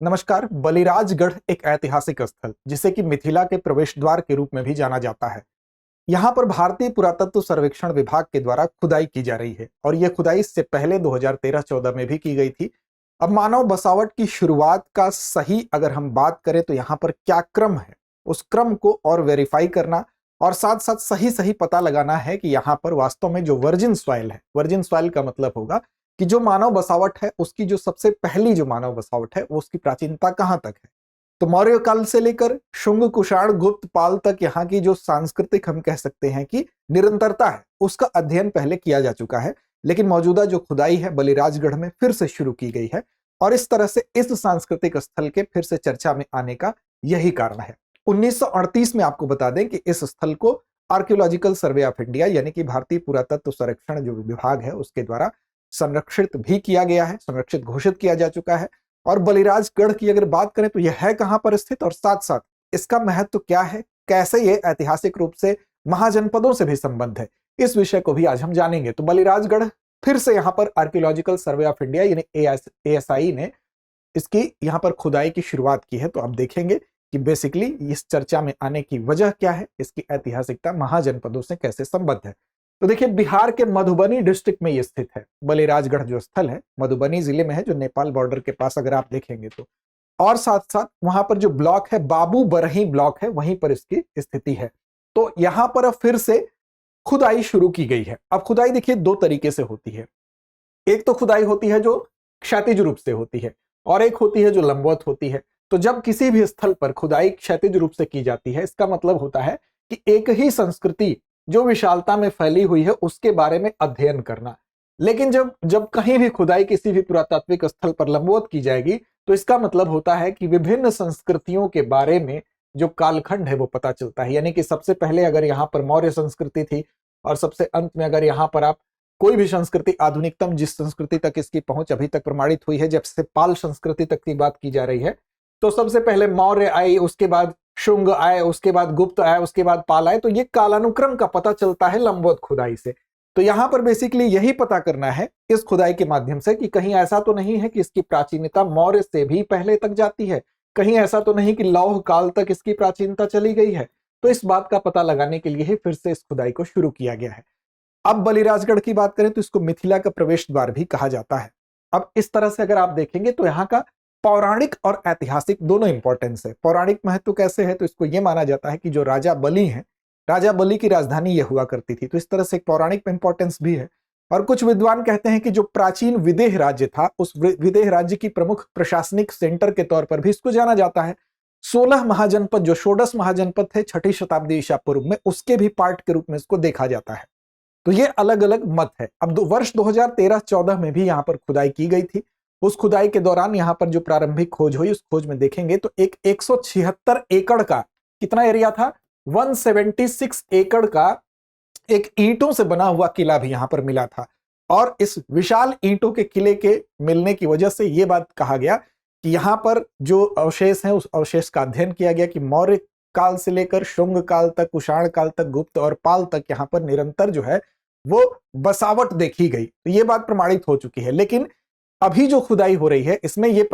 नमस्कार। बलिराजगढ़ एक ऐतिहासिक स्थल जिसे कि मिथिला के प्रवेश द्वार के रूप में भी जाना जाता है। यहाँ पर भारतीय पुरातत्व सर्वेक्षण विभाग के द्वारा खुदाई की जा रही है और यह खुदाई इससे पहले 2013-14 में भी की गई थी। अब मानव बसावट की शुरुआत का सही अगर हम बात करें तो यहाँ पर क्या क्रम है, उस क्रम को और वेरीफाई करना और साथ साथ सही सही पता लगाना है कि यहाँ पर वास्तव में जो वर्जिन सॉइल है, वर्जिन सॉइल का मतलब होगा कि जो मानव बसावट है उसकी जो सबसे पहली जो मानव बसावट है वो उसकी प्राचीनता कहां तक है। तो मौर्य काल से लेकर शुंग कुषाण गुप्त पाल तक यहाँ की जो सांस्कृतिक हम कह सकते हैं कि निरंतरता है उसका अध्ययन पहले किया जा चुका है, लेकिन मौजूदा जो खुदाई है बलिराजगढ़ में फिर से शुरू की गई है और इस तरह से इस सांस्कृतिक स्थल के फिर से चर्चा में आने का यही कारण है। 1938 में आपको बता दें कि इस स्थल को आर्कियोलॉजिकल सर्वे ऑफ इंडिया यानी कि भारतीय पुरातत्व संरक्षण जो विभाग है उसके द्वारा संरक्षित भी किया गया है, संरक्षित घोषित किया जा चुका है। और बलिराजगढ़ की अगर बात करें तो यह है कहां पर स्थित और साथ साथ इसका महत्व क्या है, कैसे ये ऐतिहासिक रूप से महाजनपदों से भी संबंध है, इस विषय को भी आज हम जानेंगे। तो बलिराजगढ़ फिर से यहाँ पर आर्कियोलॉजिकल सर्वे ऑफ इंडिया यानी ASI ने इसकी यहाँ पर खुदाई की शुरुआत की है। तो आप देखेंगे कि बेसिकली इस चर्चा में आने की वजह क्या है, इसकी ऐतिहासिकता महाजनपदों से कैसे संबद्ध है। तो देखिए, बिहार के मधुबनी डिस्ट्रिक्ट में ये स्थित है। बलिराजगढ़ जो स्थल है मधुबनी जिले में है, जो नेपाल बॉर्डर के पास अगर आप देखेंगे तो, और साथ साथ वहां पर जो ब्लॉक है बाबू बरही ब्लॉक है वहीं पर इसकी स्थिति है। तो यहां पर अब फिर से खुदाई शुरू की गई है। अब खुदाई देखिए दो तरीके से होती है। एक तो खुदाई होती है जो क्षैतिज रूप से होती है और एक होती है जो लंबवत होती है। तो जब किसी भी स्थल पर खुदाई क्षैतिज रूप से की जाती है इसका मतलब होता है कि एक ही संस्कृति जो विशालता में फैली हुई है उसके बारे में अध्ययन करना। लेकिन जब जब कहीं भी खुदाई किसी भी पुरातात्विक स्थल पर लंबवत की जाएगी तो इसका मतलब होता है कि विभिन्न संस्कृतियों के बारे में जो कालखंड है वो पता चलता है। यानी कि सबसे पहले अगर यहाँ पर मौर्य संस्कृति थी और सबसे अंत में अगर यहाँ पर आप कोई भी संस्कृति आधुनिकतम जिस संस्कृति तक इसकी पहुंच अभी तक प्रमाणित हुई है, जब से पाल संस्कृति तक की बात की जा रही है, तो सबसे पहले मौर्य आए, उसके बाद शुंग आए, उसके बाद गुप्त आए, उसके बाद पाल आए। तो ये कालानुक्रम का पता चलता है लंबवत खुदाई से। तो यहां पर बेसिकली यही पता करना है इस खुदाई के माध्यम से कि कहीं ऐसा तो नहीं है कि इसकी प्राचीनता मौर्य से भी पहले तक जाती है, कहीं ऐसा तो नहीं कि लौह काल तक इसकी प्राचीनता चली गई है। तो इस बात का पता लगाने के लिए ही फिर से इस खुदाई को शुरू किया गया है। अब बलिराजगढ़ की बात करें तो इसको मिथिला का प्रवेश द्वार भी कहा जाता है। अब इस तरह से अगर आप देखेंगे तो यहाँ का पौराणिक और ऐतिहासिक दोनों इंपॉर्टेंस है। पौराणिक महत्व कैसे है तो इसको यह माना जाता है कि जो राजा बलि है, राजा बलि की राजधानी यह हुआ करती थी, तो इस तरह से एक पौराणिक इंपॉर्टेंस भी है। और कुछ विद्वान कहते हैं कि जो प्राचीन विदेह राज्य था उस विदेह राज्य की प्रमुख प्रशासनिक सेंटर के तौर पर भी इसको जाना जाता है। 16 महाजनपद जो षोडश महाजनपद थे 6ठी शताब्दी ईसा पूर्व में, उसके भी पार्ट के रूप में इसको देखा जाता है। तो ये अलग अलग मत है। अब वर्ष 2013-14 में भी यहाँ पर खुदाई की गई थी। उस खुदाई के दौरान यहाँ पर जो प्रारंभिक खोज हुई उस खोज में देखेंगे तो एक 176 एकड़ का कितना एरिया था, 176 एकड़ का एक ईंटों से बना हुआ किला भी यहाँ पर मिला था। और इस विशाल ईंटों के किले के मिलने की वजह से ये बात कहा गया कि यहाँ पर जो अवशेष हैं उस अवशेष का अध्ययन किया गया कि मौर्य काल से लेकर शुंग काल तक, कुषाण काल तक, गुप्त और पाल तक यहाँ पर निरंतर जो है वो बसावट देखी गई। तो ये बात प्रमाणित हो चुकी है। लेकिन अभी जो खुदाई हो रही है इसमें यह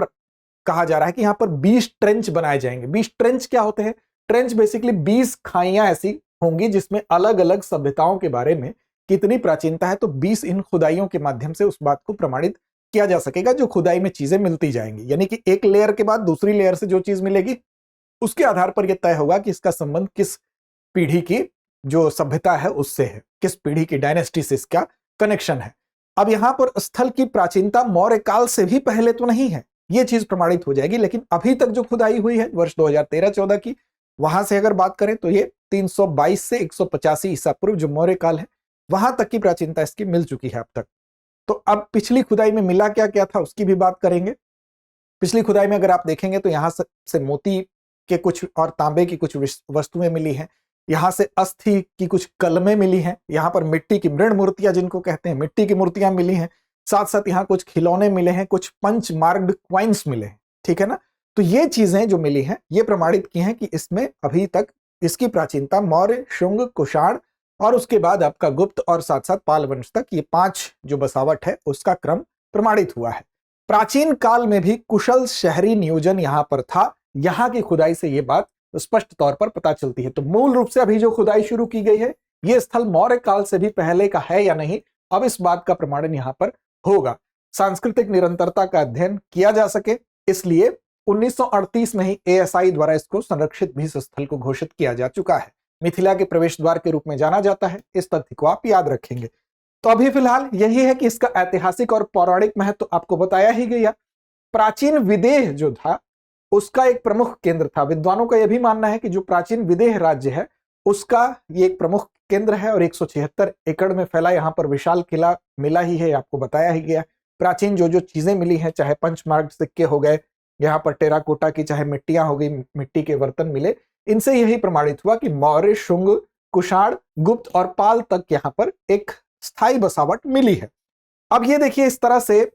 कहा जा रहा है कि यहाँ पर 20 ट्रेंच बनाए जाएंगे। 20 ट्रेंच क्या होते हैं? ट्रेंच बेसिकली 20 खाइयां ऐसी होंगी जिसमें अलग अलग सभ्यताओं के बारे में कितनी प्राचीनता है, तो 20 इन खुदाइयों के माध्यम से उस बात को प्रमाणित किया जा सकेगा जो खुदाई में चीजें मिलती जाएंगी। यानी कि एक लेयर के बाद दूसरी लेयर से जो चीज मिलेगी उसके आधार पर यह तय होगा कि इसका संबंध किस पीढ़ी की जो सभ्यता है उससे है, किस पीढ़ी की डायनेस्टी से इसका कनेक्शन है। अब यहां पर स्थल की प्राचीनता मौर्य काल से भी पहले तो नहीं है, यह चीज प्रमाणित हो जाएगी। लेकिन अभी तक जो खुदाई हुई है वर्ष 2013-14 की, वहां से अगर बात करें तो ये 322 से 185 ईसा पूर्व जो मौर्य काल है वहां तक की प्राचीनता इसकी मिल चुकी है अब तक। तो अब पिछली खुदाई में मिला क्या क्या था उसकी भी बात करेंगे। पिछली खुदाई में अगर आप देखेंगे तो यहां से मोती के कुछ और तांबे की कुछ वस्तुएं मिली हैं, यहाँ से अस्थि की कुछ कलमें मिली हैं, यहाँ पर मिट्टी की मृण मूर्तियां जिनको कहते हैं मिट्टी की मूर्तियां मिली हैं, साथ साथ यहाँ कुछ खिलौने मिले हैं, कुछ पंच मार्क्ड क्वाइंस मिले हैं, ठीक है ना। तो ये चीजें जो मिली हैं ये प्रमाणित की हैं कि इसमें अभी तक इसकी प्राचीनता मौर्य, शुंग, कुषाण और उसके बाद आपका गुप्त और साथ साथ पाल वंश तक, ये 5 जो बसावट है उसका क्रम प्रमाणित हुआ है। प्राचीन काल में भी कुशल शहरी नियोजन यहां पर था। यहां की खुदाई से यह बात स्पष्ट तौर पर पता चलती है। तो मूल रूप से अभी जो खुदाई शुरू की गई है, यह स्थल मौर्य काल से भी पहले का है या नहीं, अब इस बात का प्रमाणन यहां पर होगा। सांस्कृतिक निरंतरता का अध्ययन किया जा सके, इसलिए 1938 में ही एएसआई द्वारा इसको संरक्षित भी स्थल को घोषित किया जा चुका है। मिथिला के प्रवेश द्वार के रूप में जाना जाता है, इस तथ्य को आप याद रखेंगे। तो अभी फिलहाल यही है कि इसका ऐतिहासिक और पौराणिक महत्व तो आपको बताया ही गया। प्राचीन विदेह जो था उसका एक प्रमुख केंद्र था। विद्वानों का यह भी मानना है कि जो प्राचीन विदेह राज्य है उसका ये एक प्रमुख केंद्र है और 176 एकड़ में फैला यहाँ पर विशाल किला मिला ही है, आपको बताया ही गया। प्राचीन जो जो चीजें मिली हैं, चाहे पंचमार्ग सिक्के हो गए, यहाँ पर टेराकोटा की चाहे मिट्टियां हो गई, मिट्टी के बर्तन मिले, इनसे यही प्रमाणित हुआ कि मौर्य, शुंग, कुषाण, गुप्त और पाल तक यहाँ पर एक स्थायी बसावट मिली है। अब ये देखिए, इस तरह से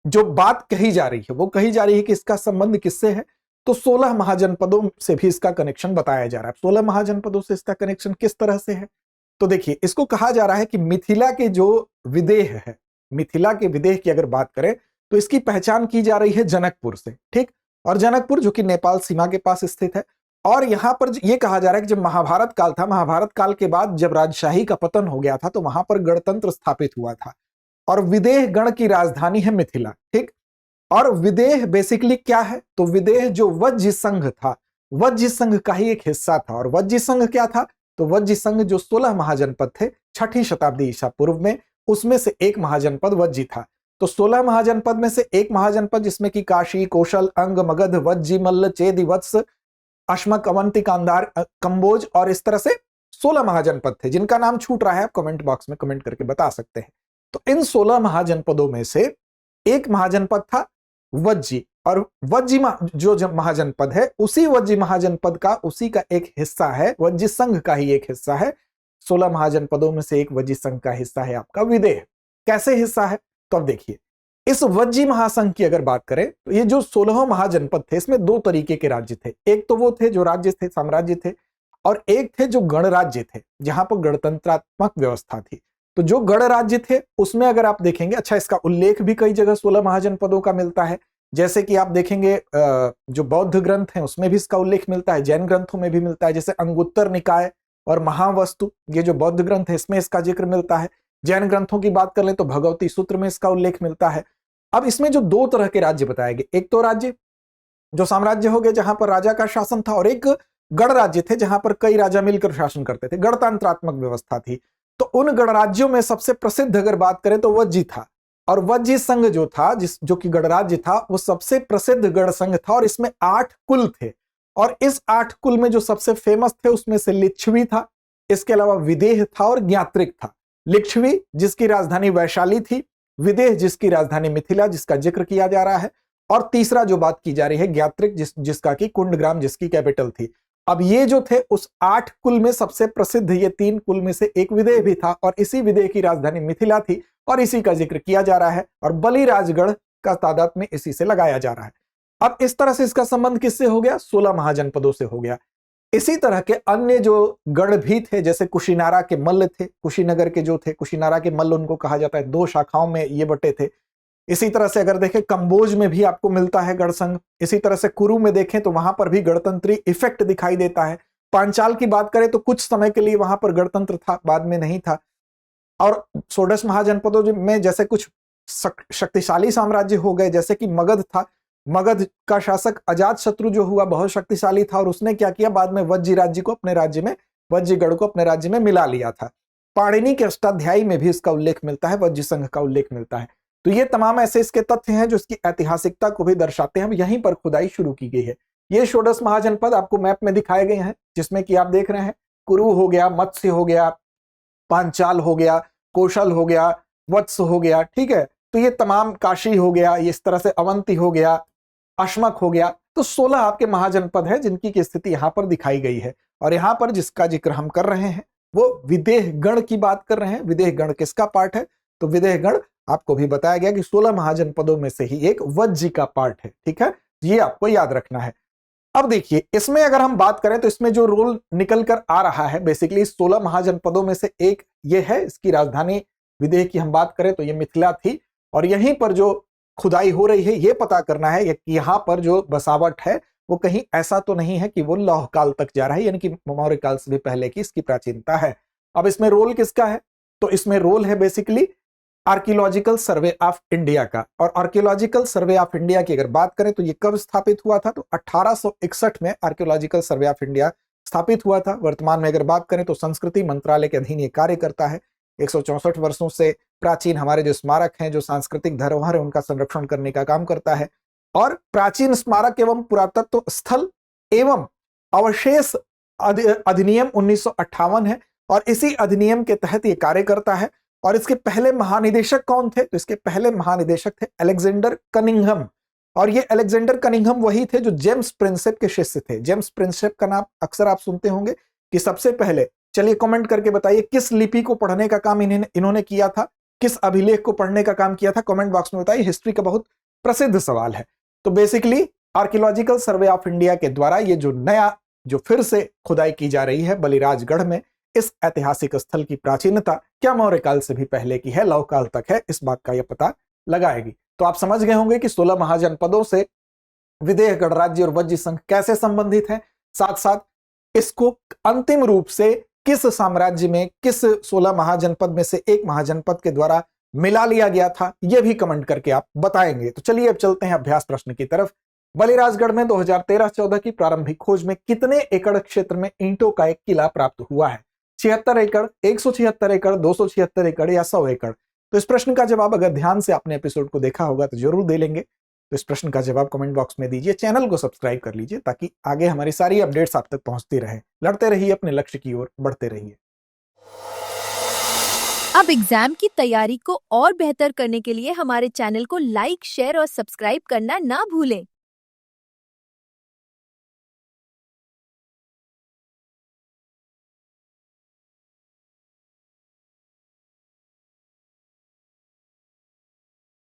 जो बात कही जा रही है वो कही जा रही है कि इसका संबंध किससे है, तो 16 महाजनपदों से भी इसका कनेक्शन बताया जा रहा है। 16 महाजनपदों से इसका कनेक्शन किस तरह से है, तो देखिए, इसको कहा जा रहा है कि मिथिला के जो विदेह है, मिथिला के विदेह की अगर बात करें तो इसकी पहचान की जा रही है जनकपुर से, ठीक। और जनकपुर जो कि नेपाल सीमा के पास स्थित है। और यहां पर यह कहा जा रहा है कि जब महाभारत काल था, महाभारत काल के बाद जब राजशाही का पतन हो गया था तो वहां पर गणतंत्र स्थापित हुआ था और विदेह गण की राजधानी है मिथिला, ठीक। और विदेह बेसिकली क्या है, तो विदेह जो वज्जी संघ था, वज्जी संघ का ही एक हिस्सा था। और वज्जी संघ क्या था, तो वज्जी संघ जो 16 महाजनपद थे 6ठी शताब्दी ईसा पूर्व में, उसमें से एक महाजनपद वज्जी था। तो 16 महाजनपद में से एक महाजनपद जिसमें कि काशी, कौशल, अंग, मगध, वज्जी, मल्ल, चेदी, वत्स, अश्मक, अवंती, कांधार, कंबोज और इस तरह से 16 महाजनपद थे। जिनका नाम छूट रहा है आप कमेंट बॉक्स में कमेंट करके बता सकते हैं। तो इन 16 महाजनपदों में से एक महाजनपद था वज्जी, और वज्जी जो महाजनपद है उसी वज्जी महाजनपद का उसी का एक हिस्सा है, वज्जी संघ का ही एक हिस्सा है। 16 महाजनपदों में से एक वज्जी संघ का हिस्सा है आपका विदेह। कैसे हिस्सा है, तो अब देखिए, इस वज्जी महासंघ की अगर बात करें तो ये जो 16 महाजनपद थे इसमें दो तरीके के राज्य थे। एक तो वो थे जो राज्य थे, साम्राज्य थे, और एक थे जो गणराज्य थे, जहां पर गणतंत्रात्मक व्यवस्था थी। तो जो गणराज्य थे उसमें अगर आप देखेंगे, अच्छा, इसका उल्लेख भी कई जगह 16 महाजनपदों का मिलता है। जैसे कि आप देखेंगे जो बौद्ध ग्रंथ हैं उसमें भी इसका उल्लेख मिलता है, जैन ग्रंथों में भी मिलता है, जैसे अंगुत्तर निकाय और महावस्तु, ये जो बौद्ध ग्रंथ है इसमें इसका जिक्र मिलता है। जैन ग्रंथों की बात कर लें तो भगवती सूत्र में इसका उल्लेख मिलता है। अब इसमें जो दो तरह के राज्य बताए गए, एक तो राज्य जो साम्राज्य हो गए जहां पर राजा का शासन था, और एक गणराज्य थे जहां पर कई राजा मिलकर शासन करते थे, गणतंत्रात्मक व्यवस्था थी। तो उन गणराज्यों में सबसे प्रसिद्ध अगर बात करें तो वज्जी था, और वज्जी संघ जो था, जो कि गणराज्य था, वो सबसे प्रसिद्ध गण संघ था। और इसमें 8 कुल थे, और इस 8 कुल में जो सबसे फेमस थे उसमें से लिच्छवी था, इसके अलावा विदेह था और ज्ञात्रिक था। लिच्छवी जिसकी राजधानी वैशाली थी, विदेह जिसकी राजधानी मिथिला जिसका जिक्र किया जा रहा है, और तीसरा जो बात की जा रही है ज्ञात्रिक जिसका की कुंडग्राम जिसकी कैपिटल थी। अब ये जो थे उस 8 कुल में सबसे प्रसिद्ध ये 3 कुल में से एक विदेह भी था, और इसी विदेह की राजधानी मिथिला थी, और इसी का जिक्र किया जा रहा है, और बलिराजगढ़ का तादाद में इसी से लगाया जा रहा है। अब इस तरह से इसका संबंध किससे हो गया, 16 महाजनपदों से हो गया। इसी तरह के अन्य जो गढ़ भी थे, जैसे कुशीनारा के मल्ल थे, कुशीनगर के जो थे कुशीनारा के मल्ल उनको कहा जाता है, 2 शाखाओं में ये बटे थे। इसी तरह से अगर देखें कंबोज में भी आपको मिलता है गढ़ संघ। इसी तरह से कुरु में देखें तो वहां पर भी गणतंत्री इफेक्ट दिखाई देता है। पांचाल की बात करें तो कुछ समय के लिए वहां पर गणतंत्र था, बाद में नहीं था। और 16 महाजनपदों में जैसे कुछ शक्तिशाली साम्राज्य हो गए, जैसे कि मगध था। मगध का शासक अजातशत्रु जो हुआ बहुत शक्तिशाली था, और उसने क्या किया, बाद में वज्जी राज्य को अपने राज्य में, वज्जीगढ़ को अपने राज्य में मिला लिया था। पाणिनि के अष्टाध्यायी में भी इसका उल्लेख मिलता है, वज्जी संघ का उल्लेख मिलता है। तो ये तमाम ऐसे इसके तथ्य हैं जो इसकी ऐतिहासिकता को भी दर्शाते हैं। यहीं पर खुदाई शुरू की गई है। ये 16 महाजनपद आपको मैप में दिखाए गए हैं, जिसमें कि आप देख रहे हैं कुरु हो गया, मत्स्य हो गया, पांचाल हो गया, कौशल हो गया, वत्स हो गया, ठीक है। तो ये तमाम, काशी हो गया, ये इस तरह से अवंती हो गया, अश्मक हो गया। तो 16 आपके महाजनपद है जिनकी की स्थिति यहां पर दिखाई गई है। और यहां पर जिसका जिक्र हम कर रहे हैं वो विदेह गण की बात कर रहे हैं। विदेह गण किसका पार्ट है, तो विदेह गण आपको भी बताया गया कि 16 महाजनपदों में से ही एक वज्जी का पार्ट है, ठीक है। ये आपको याद रखना है। अब देखिए, इसमें अगर हम बात करें तो इसमें जो रोल निकल कर आ रहा है, बेसिकली 16 महाजनपदों में से एक ये है। इसकी राजधानी विदेह की हम बात करें तो ये मिथिला थी, और यहीं पर जो खुदाई हो रही है, ये पता करना है कि यहाँ पर जो बसावट है वो कहीं ऐसा तो नहीं है कि वो लौह काल तक जा रहा है, यानी कि मौर्य काल से भी पहले की इसकी प्राचीनता है। अब इसमें रोल किसका है? तो इसमें रोल है basically archaeological survey of India का। और आर्कियोलॉजिकल सर्वे ऑफ इंडिया की अगर बात करें तो ये कब स्थापित हुआ था? तो 1861 में आर्कियोलॉजिकल सर्वे ऑफ इंडिया स्थापित हुआ था। वर्तमान में अगर बात करें तो संस्कृति मंत्रालय के अधीन ये कार्य करता है। 164 वर्षों से प्राचीन हमारे जो स्मारक हैं, जो सांस्कृतिक धरोहर है, उनका संरक्षण करने का काम करता है। और प्राचीन स्मारक एवं पुरातत्व स्थल एवं अवशेष अधिनियम 1958 है और इसी अधिनियम के तहत ये कार्य करता है। और इसके पहले महानिदेशक कौन थे? तो इसके पहले महानिदेशक थे अलेक्जेंडर कनिंघम। और ये अलेक्जेंडर कनिंघम वही थे जो जेम्स प्रिंसेप के शिष्य थे। जेम्स प्रिंसेप का नाम अक्सर आप सुनते होंगे कि सबसे पहले, चलिए कमेंट करके बताइए, किस लिपि को पढ़ने का काम इन्होंने किया था, किस अभिलेख को पढ़ने का काम किया था? कमेंट बॉक्स में बताइए, हिस्ट्री का बहुत प्रसिद्ध सवाल है। तो basically archaeological survey of India के द्वारा ये जो फिर से खुदाई की जा रही है बलिराजगढ़ में, इस ऐतिहासिक स्थल की प्राचीनता क्या मौर्य काल से भी पहले की है, लौह काल तक है, इस बात का यह पता लगाएगी। तो आप समझ गए होंगे कि 16 महाजनपदों से विदेह गणराज्य और वज्र संघ कैसे संबंधित है, साथ साथ इसको अंतिम रूप से किस साम्राज्य में, किस 16 महाजनपद में से एक महाजनपद के द्वारा मिला लिया गया था, यह भी कमेंट करके आप बताएंगे। तो चलिए अब चलते हैं अभ्यास प्रश्न की तरफ। बलिराजगढ़ में 2013-14 की प्रारंभिक खोज में कितने एकड़ क्षेत्र में ईंटों का एक किला प्राप्त हुआ है? 76 एकड़, 176 एकड़, 276 एकड़ या 100 एकड़? तो इस प्रश्न का जवाब अगर ध्यान से आपने एपिसोड को देखा होगा तो जरूर दे लेंगे। तो इस प्रश्न का जवाब कमेंट बॉक्स में दीजिए, चैनल को सब्सक्राइब कर लीजिए ताकि आगे हमारी सारी अपडेट्स आप तक पहुंचती रहे। लड़ते रहिए, अपने लक्ष्य की ओर बढ़ते रहिए। अब एग्जाम की तैयारी को और बेहतर करने के लिए हमारे चैनल को लाइक, शेयर और सब्सक्राइब करना ना भूलें।